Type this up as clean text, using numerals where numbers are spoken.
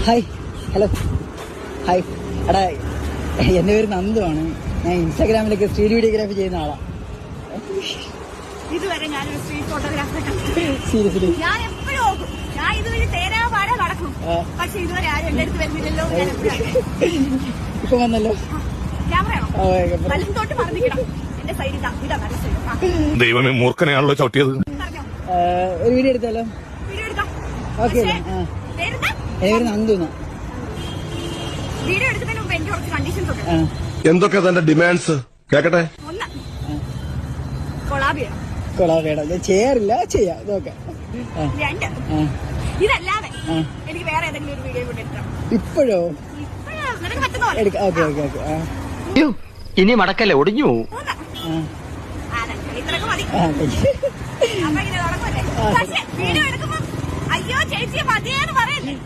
Hi, hello, hi. എടാ, എൻ്റെ പേര് നന്ദുവാണ്. ഞാൻ ഇൻസ്റ്റാഗ്രാമിലൊക്കെ സ്ട്രീറ്റ് വീഡിയോഗ്രാഫി ചെയ്യുന്ന ആളാണ്. ഇതുവരെ ഞാനൊരു സ്ട്രീറ്റ് ഫോട്ടോഗ്രാഫറെ സീരിയസ്ലി ഞാൻ എപ്പോഴും ഓർക്കും, ഞാൻ ഇതുവരെ തേരാപാടെ നടക്കും, പക്ഷെ ഇതുവരെ ആരും എന്റെ അടുത്ത് വരുന്നില്ലല്ലോ. ഞാൻ ഇപ്പൊ വന്നല്ലോ. ക്യാമറയാണോ വലം തൊട്ട് പറഞ്ഞിക്കണം. എന്റെ സൈഡ് ഇതാ നല്ല സൈഡ്. ദൈവമേ, മൂർഖനെയാണല്ലോ ചവിട്ടിയത്. ഒരു വീഡിയോ എടുത്താലോ? വീഡിയോ എടുക്കാം. ഓക്കെ. പേരെന്താ? എൻ്റെ പേര് നന്ദു. വീഡിയോ എടുക്കുന്നതിന് മുമ്പ് എനിക്ക് കുറച്ച് കണ്ടീഷൻസ് ഉണ്ട്. എന്തൊക്കെ തന്റെ ഡിമാൻഡ്സ് കേക്കട്ടെ? ഒന്ന്, കൊളാബ് ചെയ്യണം. കൊളാബ് ചെയ്യണം. ഞാൻ ചെയ്യാറില്ല, ചെയ്യാം. ഇതൊക്കെ. രണ്ട്, ഇതല്ലാതെ എനിക്ക് വേറെ ഏതെങ്കിലും ഒരു വീഡിയോ കൂടെ എടുക്കണം. ഇപ്പോഴോ? നിനക്ക് പറ്റുന്ന പോലെ എടുക്കാം. Okay okay okay. ഇനി മടക്കല്ലേ, ഒടിഞ്ഞു പോവും. ഇത്രയൊക്കെ മതി. അപ്പൊ ഇങ്ങനെ തുടങ്ങുമല്ലേ. പക്ഷെ വീഡിയോ എടുക്കുമ്പോ അയ്യോ ചേച്ചിയെ മതിയെന്ന് പറയല്ലേ.